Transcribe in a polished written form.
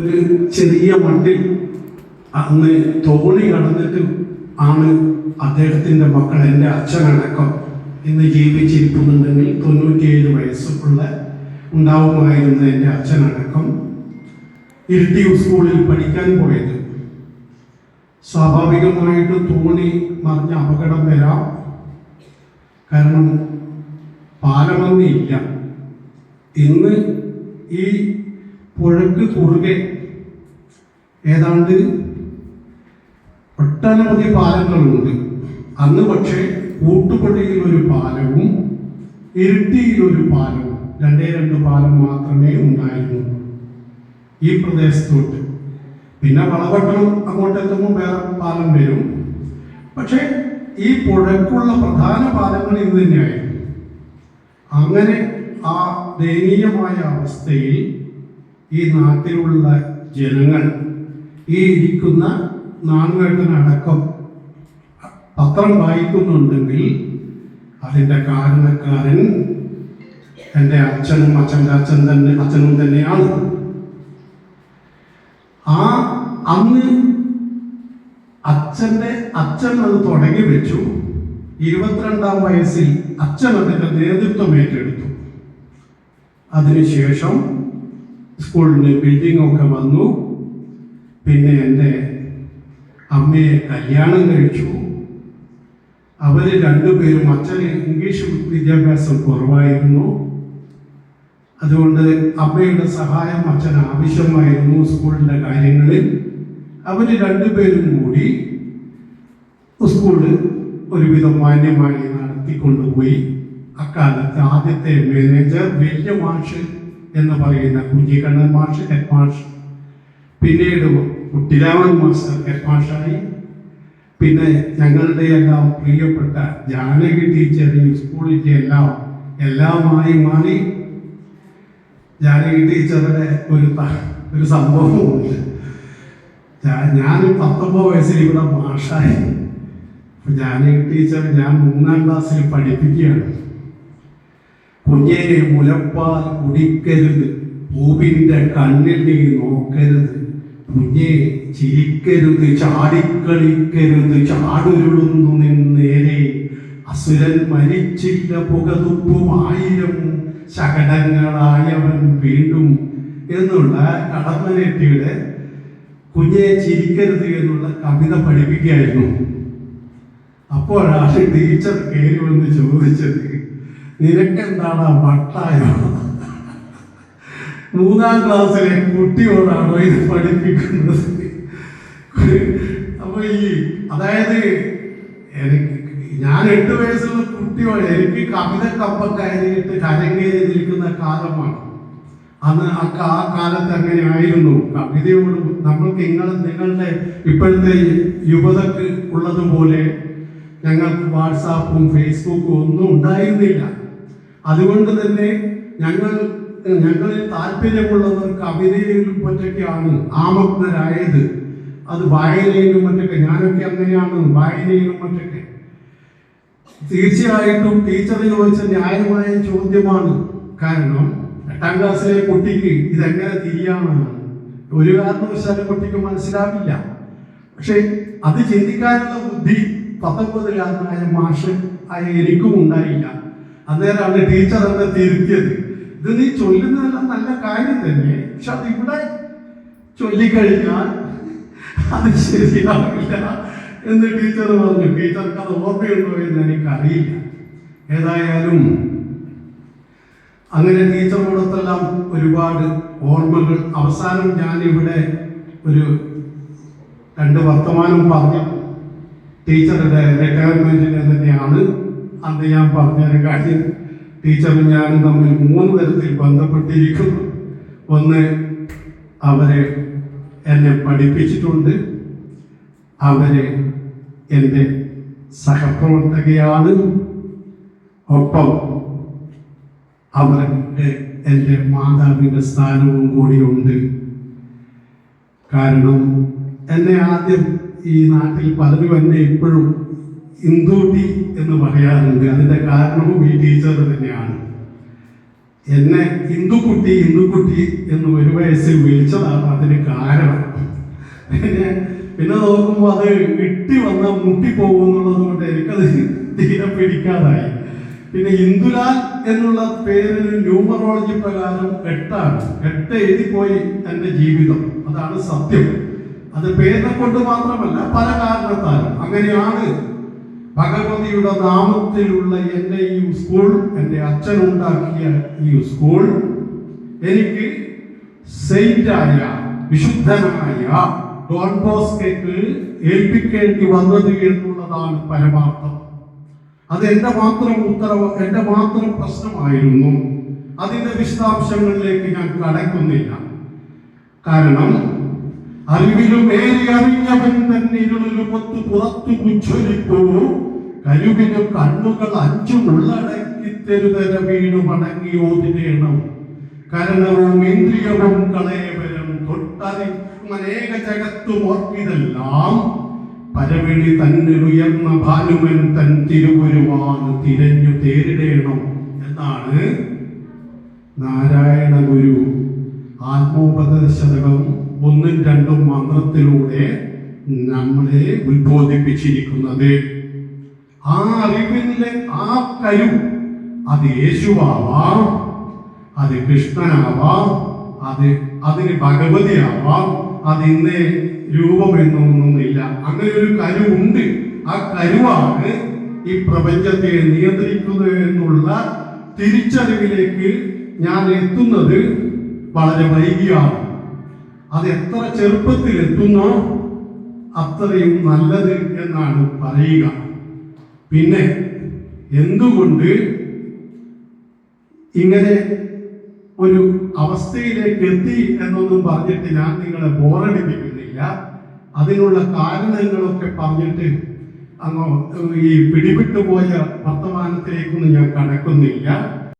ഒരു ചെറിയ മണ്ണിൽ അന്ന് തോണി കടന്നിട്ട് ആണ് അദ്ദേഹത്തിൻ്റെ മക്കൾ, എൻ്റെ അച്ഛനടക്കം ഇന്ന് ജീവിച്ചിരിക്കുന്നുണ്ടെങ്കിൽ 97 വയസ്സുള്ള ഉണ്ടാവുമായിരുന്ന എൻ്റെ അച്ഛനടക്കം ഇരിട്ടി സ്കൂളിൽ പഠിക്കാൻ പോയത്. സ്വാഭാവികമായിട്ട് തോണി മറിഞ്ഞ അപകടം വരാം. കാരണം പാലമൊന്നുമില്ല. ഇന്ന് ഈ പുഴക്ക് കുറുകെ ഏതാണ്ട് ഒട്ടനവധി പാലങ്ങളുണ്ട്. അന്ന് പക്ഷേ കൂട്ടുപുഴയിൽ ഒരു പാലവും ഇരിട്ടിയിലൊരു പാലവും, 2 പാലം മാത്രമേ ഉണ്ടായിരുന്നുള്ളൂ ഈ പ്രദേശത്തോട്ട്. പിന്നെ വളപട്ടണം അങ്ങോട്ടെത്തുമ്പോൾ വേറെ പാലം വരും. പക്ഷേ ഈ പുഴക്കുള്ള പ്രധാന പാലങ്ങൾ ഇത് തന്നെയായിരുന്നു. അങ്ങനെ ആ ദയനീയമായ അവസ്ഥയിൽ ഈ നാട്ടിലുള്ള ജനങ്ങൾ, ഈ ഇരിക്കുന്ന നാടുകേട്ടനടക്കം പത്രം വായിക്കുന്നുണ്ടെങ്കിൽ അതിൻ്റെ കാരണക്കാരൻ എൻ്റെ അച്ഛനും അച്ഛനും തന്നെയാണ്. അന്ന് അച്ഛൻ അത് തുടങ്ങി വെച്ചു. 22-ാം വയസ്സിൽ അച്ഛൻ അതിൻ്റെ നേതൃത്വം ഏറ്റെടുത്തു. അതിനുശേഷം സ്കൂളിന് ബിൽഡിംഗൊക്കെ വന്നു. പിന്നെ എൻ്റെ അമ്മയെ കല്യാണം കഴിച്ചു. അവർ 2 പേരും, അച്ഛന് ഇംഗ്ലീഷ് വിദ്യാഭ്യാസം കുറവായിരുന്നു. അതുകൊണ്ട് അമ്മയുടെ സഹായം അച്ഛന് ആവശ്യമായിരുന്നു സ്കൂളിൻ്റെ കാര്യങ്ങളിൽ. അവർ 2 പേരും കൂടി സ്കൂള് ഒരുവിധം മാന്യമായി നടത്തിക്കൊണ്ടുപോയി. അക്കാലത്ത് ആദ്യത്തെ മാനേജർ വലിയ മാഷ് എന്ന് പറയുന്ന കുഞ്ഞിക്കണ്ണൻ മാഷ് ഹെഡ് മാഷ്, പിന്നീട് കുട്ടിരാമൻ മാസ്റ്റർ ഹെഡ് മാഷായി. പിന്നെ ഞങ്ങളുടെ എല്ലാം പ്രിയപ്പെട്ട ജാനകി ടീച്ചർ ഈ സ്കൂളിൻ്റെ എല്ലാമായി മാറി. ജാനകി ടീച്ചറുടെ ഒരു സംഭവമുണ്ട്. ഞാൻ 19 വയസ്സിൽ ഇവിടെ മാഷായി. ജാനകി ടീച്ചർ ഞാൻ 3-ാം ക്ലാസ്സിൽ പഠിപ്പിക്കുകയാണ്. കുഞ്ഞേ മുലപ്പാൽ കുടിക്കരുത്, പൂവിൻ്റെ കണ്ണിൽ നീ നോക്കരുത്, കുഞ്ഞേ ചിരിക്കരുത്, ചാടിക്കളിക്കരുത്, ചാടുരുളുന്നു നിന്നേരെ, അസുരൻ മരിച്ചില്ല പുകതുപ്പും 1000 ശകടങ്ങളായവൻ വീണ്ടും എന്നുള്ള കടമ്മനിട്ടിയുടെ കുഞ്ഞെ ചിരിക്കരുത് എന്നുള്ള കവിത പഠിപ്പിക്കുകയായിരുന്നു. അപ്പോഴാണ് ടീച്ചർ കയറി വന്ന് ചോദിച്ചത്, നിനക്കെന്താണ് വട്ടായോ? 3-ാം ക്ലാസ്സിലെ കുട്ടിയോടാണോ ഇത് പഠിപ്പിക്കുന്നത്? അപ്പൊ അതായത് ഞാൻ 8 വയസ്സുള്ള കുട്ടിയോട് എനിക്ക് കവിത കപ്പം കയറിയിട്ട് കരങ്ങേറി നിൽക്കുന്ന കാലമാണ്. അന്ന് ആ കാലത്ത് അങ്ങനെ ആയിരുന്നു. കവിതയോട് നമ്മൾക്ക് നിങ്ങളുടെ ഇപ്പോഴത്തെ യുവതക്ക് ഉള്ളതുപോലെ ഞങ്ങൾക്ക് വാട്സാപ്പും ഫേസ്ബുക്കും ഒന്നും ഉണ്ടായിരുന്നില്ല. അതുകൊണ്ട് തന്നെ ഞങ്ങളിൽ താല്പര്യമുള്ളവർ കവിതയിലും മറ്റൊക്കെയാണ് ആമഗ്നരായത്. അത് വായനയിലും മറ്റൊക്കെ, ഞാനൊക്കെ അങ്ങനെയാണ്, വായനയിലും മറ്റൊക്കെ. തീർച്ചയായിട്ടും ടീച്ചർ ചോദിച്ച ന്യായമായ ചോദ്യമാണ്. കാരണം 8-ാം ക്ലാസ്സിലെ കുട്ടിക്ക് ഇതെങ്ങനെ തിരിയാമെന്നാണ് ഒരു കാരണവശാലും കുട്ടിക്ക് മനസ്സിലാവില്ല. പക്ഷെ അത് ചിന്തിക്കാനുള്ള ബുദ്ധി 19-കാരനായ മാഷ് എനിക്കും ഉണ്ടായില്ല. അന്നേരമാണ് ടീച്ചർ എന്നെ തിരുത്തിയത്. ഇത് നീ ചൊല്ലുന്നതെല്ലാം നല്ല കാര്യം തന്നെ, പക്ഷെ അത് ഇവിടെ ചൊല്ലിക്കഴിഞ്ഞാൽ അത് ശരിയാവില്ല എന്ന് ടീച്ചർ പറഞ്ഞു. ടീച്ചർക്ക് അത് ഓർമ്മയുണ്ടോ എന്ന് എനിക്കറിയില്ല. ഏതായാലും അങ്ങനെ ടീച്ചറോടൊത്തെല്ലാം ഒരുപാട് ഓർമ്മകൾ. അവസാനം ഞാനിവിടെ ഒരു 2 വർത്തമാനം പറഞ്ഞു. ടീച്ചറുടെ റിട്ടയർമെന്റിനെ തന്നെയാണ് അന്ന് ഞാൻ പറഞ്ഞൊരു കാര്യം. ടീച്ചറും ഞാനും തമ്മിൽ 3 തരത്തിൽ ബന്ധപ്പെട്ടിരിക്കുന്നു. ഒന്ന്, അവരെ എന്നെ പഠിപ്പിച്ചിട്ടുണ്ട്, അവര് എൻ്റെ സഹപ്രവർത്തകയാണ്, ഒപ്പം അവർക്ക് എൻ്റെ മാതാവിൻ്റെ സ്ഥാനവും കൂടിയുണ്ട്. കാരണം എന്നെ ആദ്യം ഈ നാട്ടിൽ പലരും എന്നെ ഇപ്പോഴും ഇന്ദുട്ടി എന്ന് പറയാറുണ്ട്. അതിൻ്റെ കാരണവും ഈ ടീച്ചർ തന്നെയാണ്. എന്നെ ഇന്ദുക്കുട്ടി ഇന്ദുക്കുട്ടി എന്ന് ഒരു വയസ്സിൽ വിളിച്ചതാണ് അതിന് കാരണം. പിന്നെ നോക്കുമ്പോൾ അത് ഇട്ടി വന്ന മുട്ടിപ്പോകുന്നുള്ളത് കൊണ്ട് എനിക്കത് തീരെ പിടിക്കാതായി. പിന്നെ ഇന്ദുലാൽ എന്നുള്ള പേരിന് ന്യൂമറോളജി പ്രകാരം 8 എഴുതിപ്പോയി എൻ്റെ ജീവിതം. അതാണ് സത്യം. അത് പേരിനെ കൊണ്ട് മാത്രമല്ല, പല കാരണത്താലും അങ്ങനെയാണ്. ഭഗവതിയുടെ നാമത്തിലുള്ള എൻ്റെ ഈ സ്കൂൾ, എൻ്റെ അച്ഛനുണ്ടാക്കിയ ഈ സ്കൂൾ എനിക്ക് സെയിന്റായ വിശുദ്ധനായ ഡോൺ ബോസ്കോയ്ക്ക് ഏൽപ്പിക്കേണ്ടി വന്നത് എന്നുള്ളതാണ് പരമാർത്ഥം. അത് എൻ്റെ മാത്രം പ്രശ്നമായിരുന്നു. അതിൻ്റെ വിശദാംശങ്ങളിലേക്ക് ഞാൻ കടക്കുന്നില്ല. കാരണം അറിവിലും ഏറി അറിഞ്ഞവൻ തന്നെ ഇരുളിലും പുറത്തു ഉജ്ജ്വലിപ്പൂ, കരുവിന് കണ്ണുകൾ 5 ഉള്ളടക്കി തെരുതര വീണു മടങ്ങി ഓതിരേണം, കരണവും ഇന്ദ്രിയവും കളയവരും തൊട്ടറിയും അനേക ജഗത്തും ഓർക്കിതെല്ലാം പരവിളി തന്നിൽ ഉയർന്ന ഭാനുമൻ തൻ തിരുവുരുവാണ് തിരഞ്ഞു തേരിടേണം എന്നാണ് നാരായണ ഗുരു ആത്മോപദേശകം 1ഉം 2ഉം മന്ത്രത്തിലൂടെ നമ്മളെ ഉദ്ബോധിപ്പിച്ചിരിക്കുന്നത്. ആ അറിവിന്റെ ആ കരു, അത് യേശുവാവാം, അത് കൃഷ്ണനാവാം, അതിന് ഭഗവതിയാവാം, അത് ഇന്നേ രൂപമെന്നൊന്നുമില്ല. അങ്ങനെ ഒരു കരുവുണ്ട്. ആ കരുവാണ് ഈ പ്രപഞ്ചത്തെ നിയന്ത്രിക്കുന്നത് എന്നുള്ള തിരിച്ചറിവിലേക്ക് ഞാൻ എത്തുന്നത് വളരെ വൈകിയാണ്. അത് എത്ര ചെറുപ്പത്തിൽ എത്തുന്നോ അത്രയും നല്ലത് എന്നാണ് പറയുക. പിന്നെ എന്തുകൊണ്ട് ഇങ്ങനെ ഒരു അവസ്ഥയിലേക്ക് എത്തി എന്നൊന്നും പറഞ്ഞിട്ട് ഞാൻ നിങ്ങളെ ബോറടിപ്പിക്കുന്നില്ല. അതിനുള്ള കാരണങ്ങളൊക്കെ പറഞ്ഞിട്ട് അങ്ങോ ഈ പിടിവിട്ടുപോയ വർത്തമാനത്തിലേക്കൊന്നും ഞാൻ കടക്കുന്നില്ല.